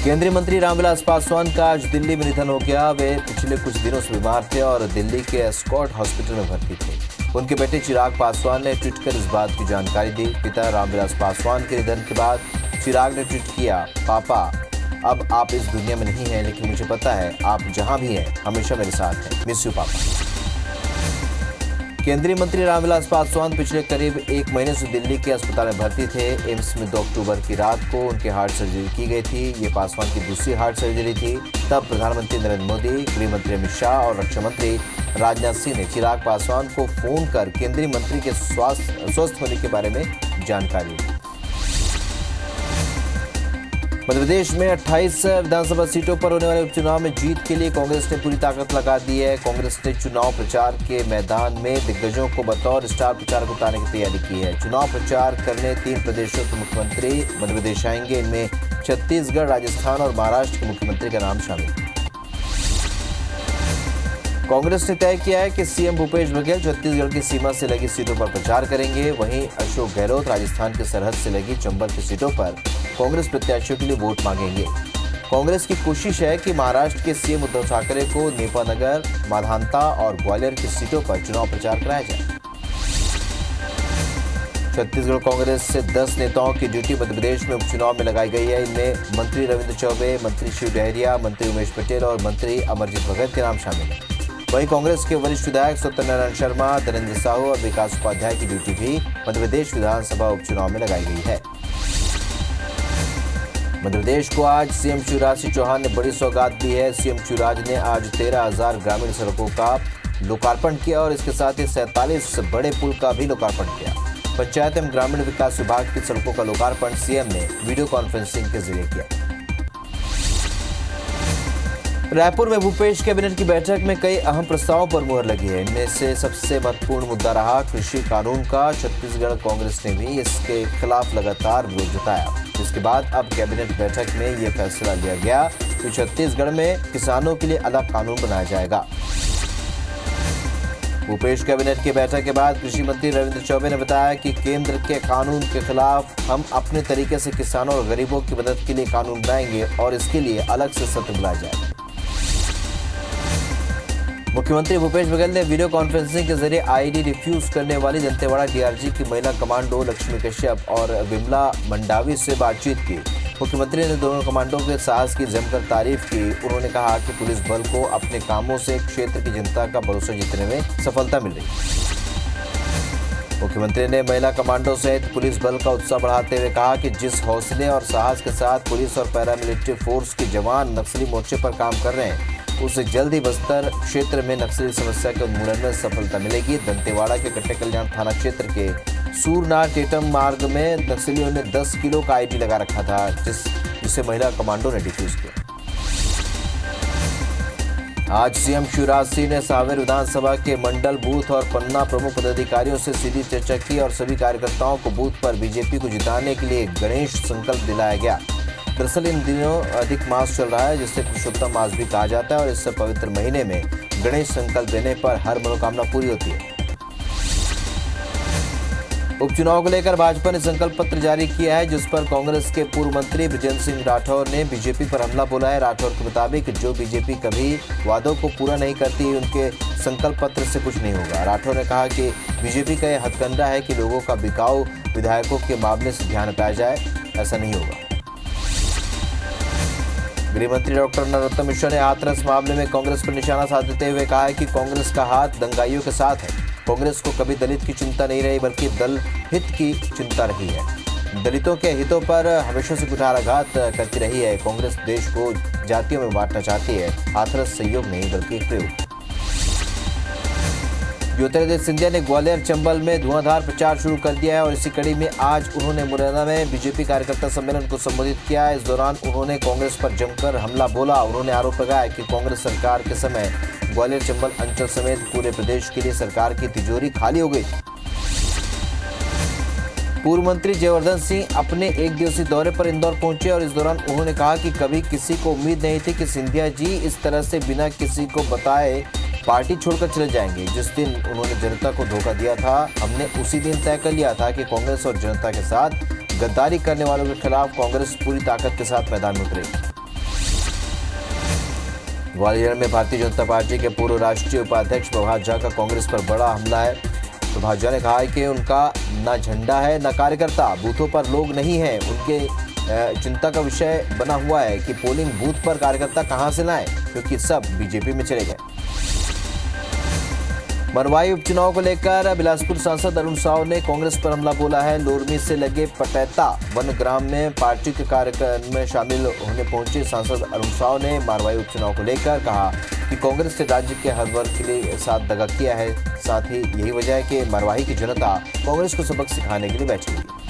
केंद्रीय मंत्री रामविलास पासवान का आज दिल्ली में निधन हो गया। वे पिछले कुछ दिनों से बीमार थे और दिल्ली के एस्कॉट हॉस्पिटल में भर्ती थे। उनके बेटे चिराग पासवान ने ट्वीट कर इस बात की जानकारी दी। पिता रामविलास पासवान के निधन के बाद चिराग ने ट्वीट किया, पापा अब आप इस दुनिया में नहीं हैं, लेकिन मुझे पता है आप जहां भी हैं हमेशा मेरे साथ हैं। मिस यू पापा। केंद्रीय मंत्री रामविलास पासवान पिछले करीब 1 महीने से दिल्ली के अस्पताल में भर्ती थे। एम्स में 2 अक्टूबर की रात को उनके हार्ट सर्जरी की गई थी। ये पासवान की दूसरी हार्ट सर्जरी थी। तब प्रधानमंत्री नरेंद्र मोदी, गृह मंत्री अमित शाह और रक्षा मंत्री राजनाथ सिंह ने चिराग पासवान को फोन कर केंद्रीय मंत्री के स्वस्थ होने के बारे में जानकारी दी। मध्य प्रदेश में 28 विधानसभा सीटों पर होने वाले उपचुनाव में जीत के लिए कांग्रेस ने पूरी ताकत लगा दी है। कांग्रेस ने चुनाव प्रचार के मैदान में दिग्गजों को बतौर स्टार प्रचारक उतारने की तैयारी की है। चुनाव प्रचार करने 3 प्रदेशों के मुख्यमंत्री मध्य प्रदेश आएंगे। इनमें छत्तीसगढ़, राजस्थान और महाराष्ट्र के मुख्यमंत्री का नाम शामिल है। कांग्रेस ने तय किया है कि सीएम भूपेश बघेल छत्तीसगढ़ की सीमा से लगी सीटों पर प्रचार करेंगे। वहीं अशोक गहलोत राजस्थान की सरहद से लगी चंबल की सीटों पर कांग्रेस प्रत्याशियों के लिए वोट मांगेंगे। कांग्रेस की कोशिश है कि महाराष्ट्र के सीएम उद्धव ठाकरे को नेपानगर, माधांता और ग्वालियर की सीटों पर चुनाव प्रचार कराया जाए। छत्तीसगढ़ कांग्रेस से 10 नेताओं की ड्यूटी मध्य प्रदेश में उपचुनाव में लगाई गई है। इनमें मंत्री रविंद्र चौबे, मंत्री शिव डहरिया, मंत्री उमेश पटेल और मंत्री अमरजीत भगत के नाम शामिल हैं। वहीं कांग्रेस के वरिष्ठ विधायक सत्यनारायण शर्मा, धनंजय साहू और विकास उपाध्याय की ड्यूटी भी मध्य प्रदेश विधानसभा उपचुनाव में लगाई गई है। मध्य प्रदेश को आज सीएम शिवराज सिंह चौहान ने बड़ी सौगात दी है। सीएम शिवराज ने आज 13,000 ग्रामीण सड़कों का लोकार्पण किया और इसके साथ ही 47 बड़े पुल का भी लोकार्पण किया। पंचायत एवं ग्रामीण विकास विभाग की सड़कों का लोकार्पण सीएम ने वीडियो कॉन्फ्रेंसिंग के जरिए किया। रायपुर में भूपेश कैबिनेट की बैठक में कई अहम प्रस्तावों पर मुहर लगी है। इनमें से सबसे महत्वपूर्ण मुद्दा रहा कृषि कानून का। छत्तीसगढ़ कांग्रेस ने भी इसके खिलाफ लगातार विरोध जताया। इसके बाद अब कैबिनेट बैठक में यह फैसला लिया गया कि छत्तीसगढ़ में किसानों के लिए अलग कानून बनाया जाएगा। भूपेश कैबिनेट की बैठक के बाद कृषि मंत्री रविंद्र चौबे ने बताया कि केंद्र के कानून के खिलाफ हम अपने तरीके से किसानों और गरीबों की मदद के लिए कानून बनाएंगे और इसके लिए अलग से सत्र बुलाया जाएगा। मुख्यमंत्री भूपेश बघेल ने वीडियो कॉन्फ्रेंसिंग के जरिए आईडी रिफ्यूज करने वाली दंतेवाड़ा डीआरजी की महिला कमांडो लक्ष्मी कश्यप और विमला मंडावी से बातचीत की। मुख्यमंत्री ने दोनों कमांडो के साहस की जमकर तारीफ की। उन्होंने कहा कि पुलिस बल को अपने कामों से क्षेत्र की जनता का भरोसा जीतने में सफलता मिल रही है। मुख्यमंत्री ने महिला कमांडो सहित पुलिस बल का उत्साह बढ़ाते हुए कहा कि जिस हौसले और साहस के साथ पुलिस और पैरामिलिट्री फोर्स के जवान नक्सली मोर्चे पर काम कर रहे हैं, उसे जल्द ही बस्तर क्षेत्र में नक्सली समस्या के उन्मूलन में सफलता मिलेगी। दंतेवाड़ा के कट्टे कल्याण थाना क्षेत्र के सूरनार टेटम मार्ग में नक्सलियों ने 10 किलो का आईडी लगा रखा था, जिसे महिला कमांडो ने डिफ्यूज किया। आज सीएम शिवराज सिंह ने सांवेर विधानसभा के मंडल, बूथ और पन्ना प्रमुख पदाधिकारियों से सीधी चर्चा की और सभी कार्यकर्ताओं को बूथ पर बीजेपी को जिताने के लिए गणेश संकल्प दिलाया गया। दरअसल इन दिनों अधिक मास चल रहा है, जिससे पुरुषोत्तम मास भी कहा जाता है और इस पवित्र महीने में गणेश संकल्प देने पर हर मनोकामना पूरी होती है। उपचुनाव को लेकर भाजपा ने संकल्प पत्र जारी किया है, जिस पर कांग्रेस के पूर्व मंत्री बृजेंद्र सिंह राठौर ने बीजेपी पर हमला बोला है। राठौर के मुताबिक जो बीजेपी कभी वादों को पूरा नहीं करती, उनके संकल्प पत्र से कुछ नहीं होगा। राठौर ने कहा कि बीजेपी का यह हथकंडा है कि लोगों का बिकाऊ विधायकों के मामले से ध्यान हटाया जाए, ऐसा नहीं होगा। गृह मंत्री डॉक्टर नरोत्तम मिश्रा ने हाथरस मामले में कांग्रेस पर निशाना साधते हुए कहा है कि कांग्रेस का हाथ दंगाइयों के साथ है। कांग्रेस को कभी दलित की चिंता नहीं रही, बल्कि दल हित की चिंता रही है। दलितों के हितों पर हमेशा से कुठाराघात करती रही है। कांग्रेस देश को जातियों में बांटना चाहती है। हाथरस सहयोग नहीं बल्कि एक प्रयोग। ज्योतिरादित्य सिंधिया ने ग्वालियर चंबल में धुआंधार प्रचार शुरू कर दिया है और इसी कड़ी में आज उन्होंने मुरैना में बीजेपी कार्यकर्ता सम्मेलन को संबोधित किया। इस दौरान उन्होंने कांग्रेस पर जमकर हमला बोला। उन्होंने आरोप लगाया कि कांग्रेस सरकार के समय ग्वालियर चंबल अंचल समेत पूरे प्रदेश के लिए सरकार की तिजोरी खाली हो गई थी। पूर्व मंत्री जयवर्धन सिंह अपने 1 दिवसीय दौरे पर इंदौर पहुंचे और इस दौरान उन्होंने कहा कि कभी किसी को उम्मीद नहीं थी कि सिंधिया जी इस तरह से बिना किसी को बताए पार्टी छोड़कर चले जाएंगे। जिस दिन उन्होंने जनता को धोखा दिया था, हमने उसी दिन तय कर लिया था कि कांग्रेस और जनता के साथ गद्दारी करने वालों के खिलाफ कांग्रेस पूरी ताकत के साथ मैदान में उतरेगी। ग्वालियर में भारतीय जनता पार्टी के पूर्व राष्ट्रीय उपाध्यक्ष प्रभात झा का कांग्रेस पर बड़ा हमला है। प्रभात झा ने कहा है कि उनका न झंडा है न कार्यकर्ता, बूथों पर लोग नहीं हैं। उनके चिंता का विषय बना हुआ है कि पोलिंग बूथ पर कार्यकर्ता कहां से लाएं, क्योंकि सब बीजेपी में चले गए। मरवाई उपचुनाव को लेकर बिलासपुर सांसद अरुण साव ने कांग्रेस पर हमला बोला है। लोरमी से लगे पटैता वन ग्राम में पार्टी के कार्यक्रम में शामिल होने पहुंचे सांसद अरुण साव ने मरवाई उपचुनाव को लेकर कहा कि कांग्रेस ने राज्य के हर वर्ग के लिए साथ दगा किया है। साथ ही यही वजह है कि मरवाही की जनता कांग्रेस को सबक सिखाने के लिए बैठी हुई है।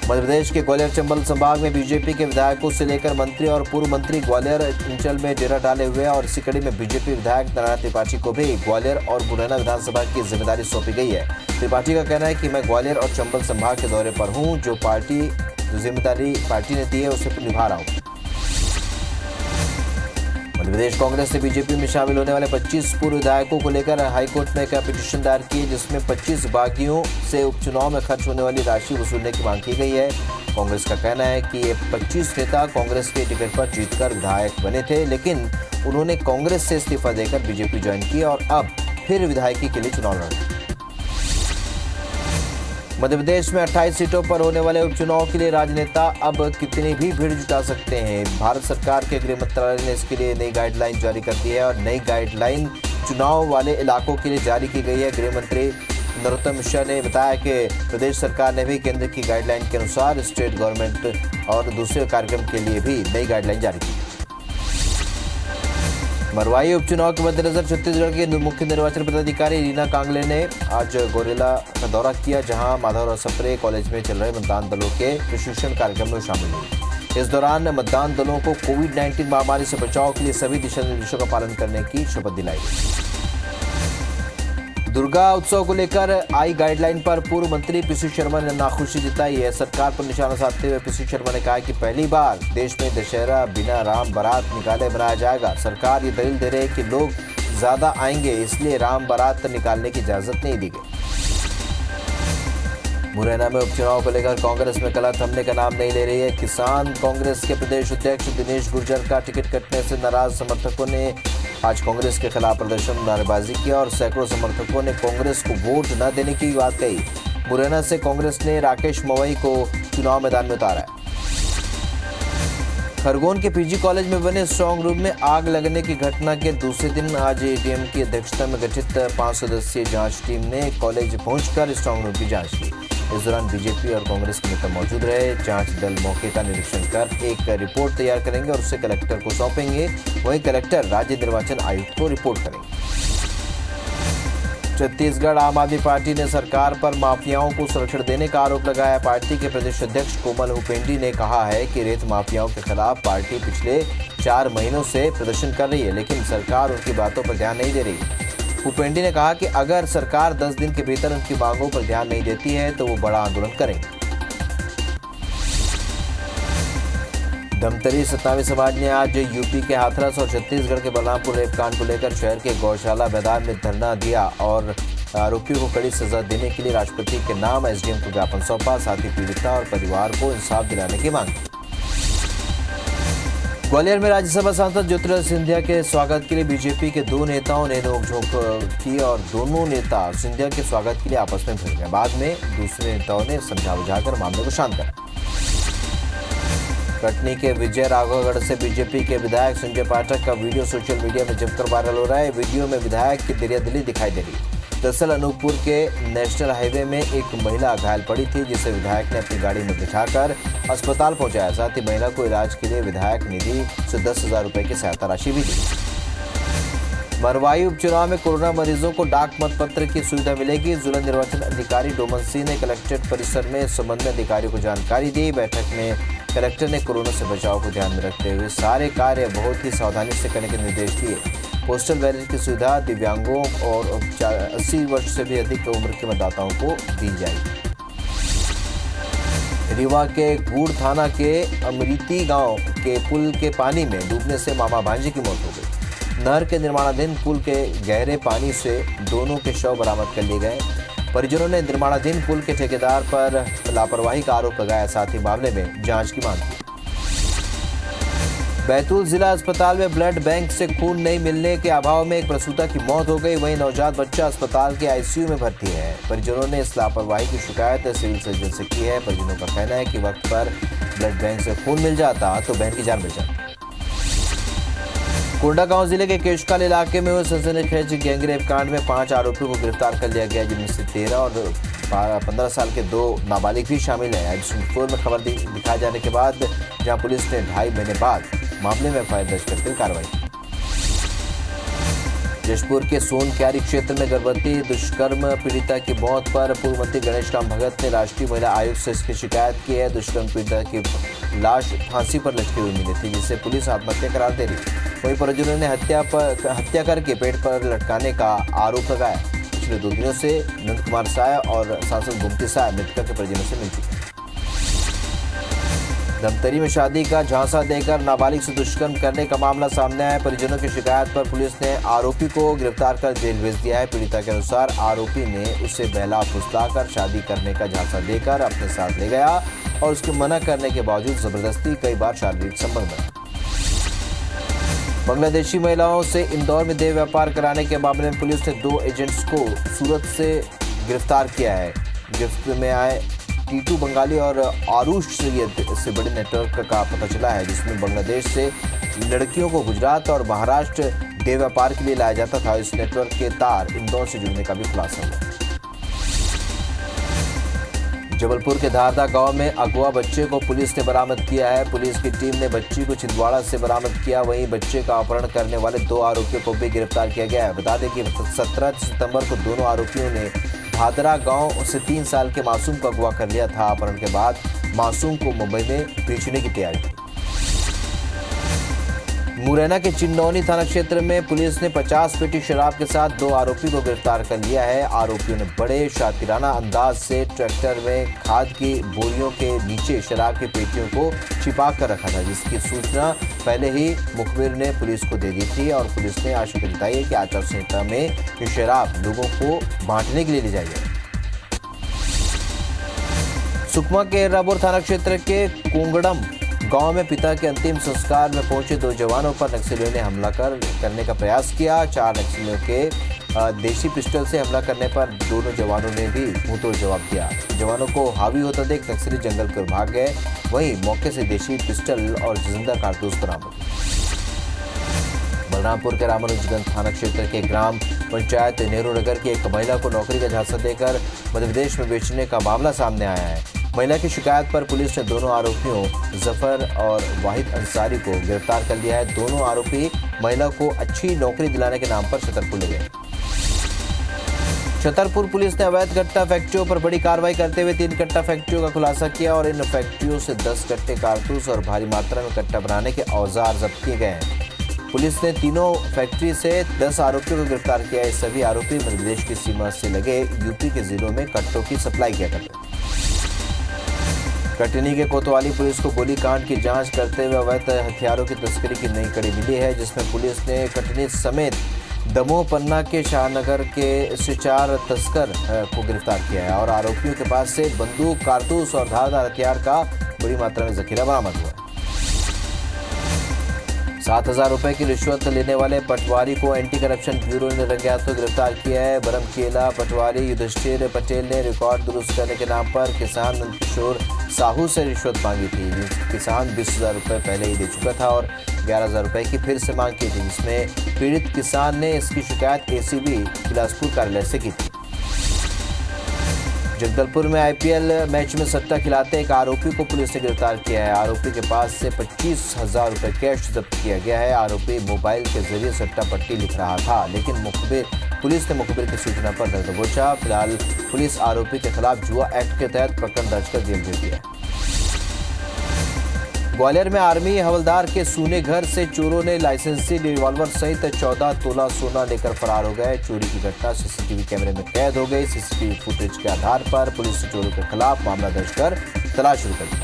मध्य प्रदेश के ग्वालियर चंबल संभाग में बीजेपी के विधायकों से लेकर मंत्री और पूर्व मंत्री ग्वालियर अंचल में डेरा डाले हुए और इसी कड़ी में बीजेपी विधायक नारायण त्रिपाठी को भी ग्वालियर और मुरैना विधानसभा की जिम्मेदारी सौंपी गई है। त्रिपाठी का कहना है कि मैं ग्वालियर और चंबल संभाग के दौरे पर हूं, जो जिम्मेदारी पार्टी ने दी है उसे निभा रहा हूं। मध्य प्रदेश कांग्रेस ने बीजेपी में शामिल होने वाले 25 पूर्व विधायकों को लेकर हाईकोर्ट में एक पिटीशन दायर की, जिसमें 25 बागियों से उपचुनाव में खर्च होने वाली राशि वसूलने की मांग की गई है। कांग्रेस का कहना है कि ये 25 नेता कांग्रेस के टिकट पर जीतकर विधायक बने थे, लेकिन उन्होंने कांग्रेस से इस्तीफा देकर बीजेपी ज्वाइन की और अब फिर विधायकी के लिए चुनाव लड़। मध्य प्रदेश में 28 सीटों पर होने वाले उपचुनाव के लिए राजनेता अब कितनी भी भीड़ जुटा सकते हैं। भारत सरकार के गृह मंत्रालय ने इसके लिए नई गाइडलाइन जारी कर दी है और नई गाइडलाइन चुनाव वाले इलाकों के लिए जारी की गई है। गृह मंत्री नरोत्तम मिश्रा ने बताया कि प्रदेश सरकार ने भी केंद्र की गाइडलाइन के अनुसार स्टेट गवर्नमेंट और दूसरे कार्यक्रम के लिए भी नई गाइडलाइन जारी की। मरवाई उपचुनाव के मद्देनजर छत्तीसगढ़ के मुख्य निर्वाचन पदाधिकारी रीना कांगले ने आज गोरेला का दौरा किया, जहां माधवराव सप्रे कॉलेज में चल रहे मतदान दलों के प्रशिक्षण कार्यक्रम में शामिल हुए। इस दौरान मतदान दलों को कोविड-19 महामारी से बचाव के लिए सभी दिशा निर्देशों का पालन करने की शपथ दिलाई गई। दुर्गा उत्सव को लेकर आई गाइडलाइन पर पूर्व मंत्री पीसी शर्मा ने नाखुशी जताई है। सरकार पर निशाना साधते हुए पीसी शर्मा ने कहा कि पहली बार देश में दशहरा बिना राम बारात निकाले मनाया जाएगा। सरकार ये दलील दे रही है कि लोग ज्यादा आएंगे, इसलिए राम बारात निकालने की इजाजत नहीं दी गई। मुरैना में उपचुनाव को लेकर कांग्रेस में कला थमने का नाम नहीं ले रही है। किसान कांग्रेस के प्रदेश अध्यक्ष दिनेश गुर्जर का टिकट कटने से नाराज समर्थकों ने आज कांग्रेस के खिलाफ प्रदर्शन नारेबाजी किया और सैकड़ों समर्थकों ने कांग्रेस को वोट न देने की बात कही। मुरैना से कांग्रेस ने राकेश मवई को चुनाव मैदान में उतारा है। खरगोन के पीजी कॉलेज में बने स्ट्रांग रूम में आग लगने की घटना के दूसरे दिन आज एडीएम की अध्यक्षता में गठित 5 सदस्यीय जांच टीम ने कॉलेज पहुंचकर स्ट्रांग रूम की जांच की। इस दौरान बीजेपी और कांग्रेस के नेता मौजूद रहे। जांच दल मौके का निरीक्षण कर एक रिपोर्ट तैयार करेंगे और उसे कलेक्टर को सौंपेंगे। वहीं कलेक्टर राज्य निर्वाचन आयुक्त को रिपोर्ट करेंगे। छत्तीसगढ़ आम आदमी पार्टी ने सरकार पर माफियाओं को संरक्षण देने का आरोप लगाया। पार्टी के प्रदेश अध्यक्ष कोमल हुपेंडी ने कहा है कि रेत माफियाओं के खिलाफ पार्टी पिछले 4 महीनों से प्रदर्शन कर रही है, लेकिन सरकार उनकी बातों पर ध्यान नहीं दे रही। हुपेंडी ने कहा कि अगर सरकार 10 दिन के भीतर उनकी मांगों पर ध्यान नहीं देती है तो वो बड़ा आंदोलन करेंगे। धमतरी सत्नामी समाज ने आज यूपी के हाथरस और छत्तीसगढ़ के बलरामपुर रेपकांड को लेकर शहर के गौशाला मैदान में धरना दिया और आरोपियों को कड़ी सजा देने के लिए राष्ट्रपति के नाम एसडीएम को ज्ञापन सौंपा। साथ ही पीड़िता और परिवार को इंसाफ दिलाने की मांग की। ग्वालियर में राज्यसभा सांसद ज्योतिरादित्य सिंधिया के स्वागत के लिए बीजेपी के 2 नेताओं ने नोकझोंक की और दोनों नेता सिंधिया के स्वागत के लिए आपस में भिड़ गए। बाद में दूसरे नेताओं ने समझा बुझाकर मामले को शांत करा। कटनी के विजय राघवगढ़ से बीजेपी के विधायक संजय पाठक का वीडियो सोशल मीडिया में जमकर वायरल हो रहा है। वीडियो में विधायक की दरियादिली दिखाई दे रही। दरअसल अनूपपुर के नेशनल हाईवे में एक महिला घायल पड़ी थी, जिसे विधायक ने अपनी गाड़ी में बिठाकर अस्पताल पहुंचाया। साथ ही महिला को इलाज के लिए विधायक निधि से 10,000 रुपए की सहायता राशि भी दी। मरवाई उपचुनाव में कोरोना मरीजों को डाक मतपत्र की सुविधा मिलेगी। जिला निर्वाचन अधिकारी डोमन सिंह ने कलेक्ट्रेट परिसर में संबंधित अधिकारियों को जानकारी दी। बैठक में कलेक्टर ने कोरोना से बचाव को ध्यान में रखते हुए सारे कार्य बहुत ही सावधानी से करने के निर्देश दिए। पोस्टल बैलेट की सुविधा दिव्यांगों और 80 वर्ष से भी अधिक उम्र के मतदाताओं को दी जाएगी। रीवा के गूड़ थाना के अमृति गांव के पुल के पानी में डूबने से मामा भांजे की मौत हो गई। नहर के निर्माणाधीन पुल के गहरे पानी से दोनों के शव बरामद कर लिए गए। परिजनों ने निर्माणाधीन पुल के ठेकेदार पर लापरवाही का आरोप लगाया। साथ ही मामले में जांच की मांग की। बैतूल जिला अस्पताल में ब्लड बैंक से खून नहीं मिलने के अभाव में एक प्रसूता की मौत हो गई। वहीं नवजात बच्चा अस्पताल के आईसीयू में भर्ती है। परिजनों ने इस लापरवाही की शिकायत सिविल सर्जन से की है। परिजनों का कहना है कि वक्त पर ब्लड बैंक से खून मिल जाता तो बहन की जान बच जाती। कोंडागांव जिले के केशकाल इलाके में हुए सनसनीखेज गैंगरेप कांड में 5 आरोपियों को गिरफ्तार कर लिया गया, जिनमें से 13 और 15 साल के 2 नाबालिग भी शामिल हैं। आज सुल्तानपुर में खबर दिखाए जाने के बाद जहां पुलिस ने 2.5 महीने बाद मामले में एफआईआर दर्ज करते हुए कार्रवाई की। जशपुर के सोनक्यारी क्षेत्र में गर्भवती दुष्कर्म पीड़िता की मौत पर पूर्व मंत्री गणेश राम भगत ने राष्ट्रीय महिला आयोग से इसकी शिकायत की है। दुष्कर्म पीड़िता की लाश फांसी पर लटकी हुई मिली थी, जिसे पुलिस आत्महत्या करार दे रही। वहीं परिजनों ने हत्या करके पेट पर लटकाने का आरोप लगाया। पिछले 2 दिनों से नंद कुमार साय और सांसद गुमती साय मृतका के परिजनों से मिल चुके हैं। धमतरी में शादी का झांसा देकर नाबालिग से दुष्कर्म करने का मामला सामने आया है। परिजनों की शिकायत पर पुलिस ने आरोपी को गिरफ्तार कर जेल भेज दिया है। पीड़िता के अनुसार आरोपी ने उसे बहला फुसलाकर शादी करने का झांसा देकर अपने साथ ले गया और उसके मना करने के बावजूद जबरदस्ती कई बार शारीरिक संबंध बना। बांग्लादेशी महिलाओं से इंदौर में देह व्यापार कराने के मामले में पुलिस ने 2 एजेंट्स को सूरत से गिरफ्तार किया है। गिरफ्त में आए टीटू बंगाली और आरुष सैयद से बड़े नेटवर्क का पता चला है, जिसमें बांग्लादेश से लड़कियों को गुजरात और महाराष्ट्र देह व्यापार के लिए लाया जाता था। इस नेटवर्क के तार इंदौर से जुड़ने का भी खुलासा हुआ। जबलपुर के धारदा गांव में अगवा बच्चे को पुलिस ने बरामद किया है। पुलिस की टीम ने बच्ची को छिंदवाड़ा से बरामद किया। वहीं बच्चे का अपहरण करने वाले 2 आरोपियों को भी गिरफ्तार किया गया है। बता दें कि 17 सितंबर को दोनों आरोपियों ने भादरा गांव से 3 साल के मासूम को अगवा कर लिया था। अपहरण के बाद मासूम को मुंबई में बेचने की तैयारी थी। मुरैना के चिन्नौनी थाना क्षेत्र में पुलिस ने 50 पेटी शराब के साथ 2 आरोपी को गिरफ्तार कर लिया है। आरोपियों ने बड़े शातिराना अंदाज से ट्रैक्टर में खाद की बोरियों के नीचे शराब की पेटियों को छिपा कर रखा था, जिसकी सूचना पहले ही मुखबिर ने पुलिस को दे दी थी और पुलिस ने आशंका जताई है कि आचार संहिता में ये शराब लोगों को बांटने के लिए ले जाई जाए। सुकमा के एर्राबोर थाना क्षेत्र के कोंगड़म गांव में पिता के अंतिम संस्कार में पहुंचे 2 जवानों पर नक्सलियों ने हमला करने का प्रयास किया। 4 नक्सलियों के देशी पिस्टल से हमला करने पर दोनों जवानों ने भी मुंहतोड़ जवाब दिया। जवानों को हावी होता देख नक्सली जंगल कर भाग गए। वहीं मौके से देशी पिस्टल और जिंदा कारतूस बरामद हुए। बलरामपुर के रामानुजगंज थाना क्षेत्र के ग्राम पंचायत नेहरू नगर की एक महिला को नौकरी का झांसा देकर मध्य प्रदेश में बेचने का मामला सामने आया है। महिला की शिकायत पर पुलिस ने दोनों आरोपियों जफर और वाहिद अंसारी को गिरफ्तार कर लिया है। दोनों आरोपी महिला को अच्छी नौकरी दिलाने के नाम पर छतरपुर ले गए। छतरपुर पुलिस ने अवैध कट्टा फैक्ट्रियों पर बड़ी कार्रवाई करते हुए 3 कट्टा फैक्ट्रियों का खुलासा किया और इन फैक्ट्रियों से 10 कट्टे कारतूस और भारी मात्रा में कट्टा बनाने के औजार जब्त किए गए हैं। पुलिस ने तीनों फैक्ट्री से 10 आरोपियों को गिरफ्तार किया है। सभी आरोपी मध्य प्रदेश की सीमा से लगे यूपी के जिलों में कट्टों की सप्लाई किया करते थे। कटनी के कोतवाली पुलिस को गोलीकांड की जांच करते हुए अवैध हथियारों की तस्करी की नई कड़ी मिली है, जिसमें पुलिस ने कटनी समेत दमोह पन्ना के शाहनगर के से 4 तस्कर को गिरफ्तार किया है और आरोपियों के पास से बंदूक, कारतूस और धारदार हथियार का बड़ी मात्रा में जखीरा बरामद हुआ है। 7,000 रुपए की रिश्वत लेने वाले पटवारी को एंटी करप्शन ब्यूरो ने रंगे हाथों गिरफ्तार किया है। बरमकेला पटवारी युधिष्ठिर पटेल ने रिकॉर्ड दुरुस्त करने के नाम पर किसान नंदकिशोर साहू से रिश्वत मांगी थी। किसान 20,000 रुपए पहले ही दे चुका था और 11,000 रुपए की फिर से मांग की थी, जिसमें पीड़ित किसान ने इसकी शिकायत एसीबी बिलासपुर कार्यालय से की थी। जगदलपुर में आईपीएल मैच में सट्टा खिलाते एक आरोपी को पुलिस ने गिरफ्तार किया है। आरोपी के पास से 25,000 रुपए कैश जब्त किया गया है। आरोपी मोबाइल के जरिए सट्टा पट्टी लिख रहा था, लेकिन पुलिस ने मुखबिर की सूचना पर दल दबोचा। फिलहाल पुलिस आरोपी के खिलाफ जुआ एक्ट के तहत प्रकरण दर्ज कर जेल भेज दिया है। ग्वालियर में आर्मी हवलदार के सूने घर से चोरों ने लाइसेंसी रिवॉल्वर सहित 14 तोला सोना लेकर फरार हो गए। चोरी की घटना सीसीटीवी कैमरे में कैद हो गई। सीसीटीवी फुटेज के आधार पर पुलिस ने चोरों के खिलाफ मामला दर्ज कर तलाश शुरू कर दी।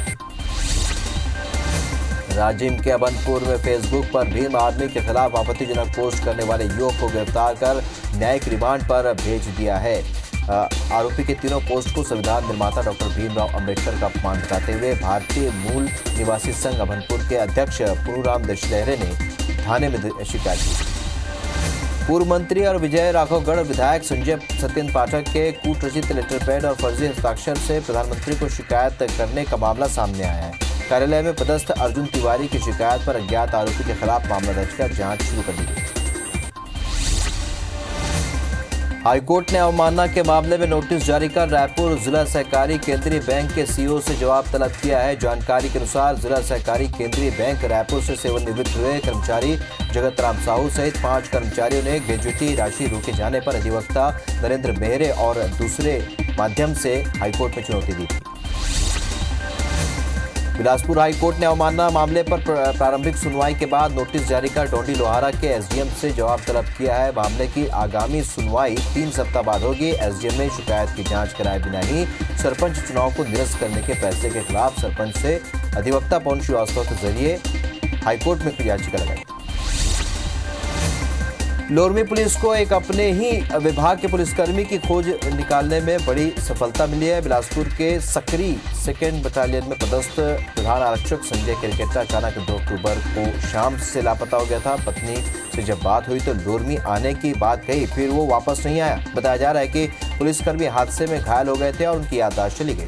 राजिम के अबनपुर में फेसबुक पर भीम आर्मी के खिलाफ आपत्तिजनक पोस्ट करने वाले युवक को गिरफ्तार कर न्यायिक रिमांड पर भेज दिया है। आरोपी के तीनों पोस्ट को संविधान निर्माता डॉक्टर भीमराव अंबेडकर का अपमान बताते हुए भारतीय मूल निवासी संघ अभनपुर के अध्यक्ष पुरूराम दशलहरे ने थाने में शिकायत की। पूर्व मंत्री और विजय राघवगढ़ विधायक संजय सत्येंद्र पाठक के कूटरचित लेटर पैड और फर्जी हस्ताक्षर से प्रधानमंत्री को शिकायत करने का मामला सामने आया है। कार्यालय में पदस्थ अर्जुन तिवारी की शिकायत पर अज्ञात आरोपी के खिलाफ मामला दर्ज कर जांच शुरू कर दी गई। हाईकोर्ट ने अवमानना के मामले में नोटिस जारी कर रायपुर जिला सहकारी केंद्रीय बैंक के सीईओ से जवाब तलब किया है। जानकारी के अनुसार जिला सहकारी केंद्रीय बैंक रायपुर से सेवानिवृत्त हुए कर्मचारी जगत राम साहू सहित 5 कर्मचारियों ने ग्रेजुएटी राशि रोके जाने पर अधिवक्ता नरेंद्र बेहरे और दूसरे माध्यम से हाईकोर्ट में चुनौती दी थी। बिलासपुर हाईकोर्ट ने अवमानना मामले पर प्रारंभिक सुनवाई के बाद नोटिस जारी कर डोंडी लोहारा के एसडीएम से जवाब तलब किया है। मामले की आगामी सुनवाई 3 सप्ताह बाद होगी। एसडीएम ने शिकायत की जांच कराए बिना ही सरपंच चुनाव को निरस्त करने के फैसले के खिलाफ सरपंच से अधिवक्ता पवन श्रीवास्तव के जरिए हाईकोर्ट में याचिका लगाई। लोरमी पुलिस को एक अपने ही विभाग के पुलिसकर्मी की खोज निकालने में बड़ी सफलता मिली है। बिलासपुर के सकरी 2nd बटालियन में पदस्थ प्रधान आरक्षक संजय केरकेट्टा अचानक 2 अक्टूबर को शाम से लापता हो गया था। पत्नी से जब बात हुई तो लोरमी आने की बात कही, फिर वो वापस नहीं आया। बताया जा रहा है कि पुलिसकर्मी हादसे में घायल हो गए थे और उनकी याददाश्त चली गई।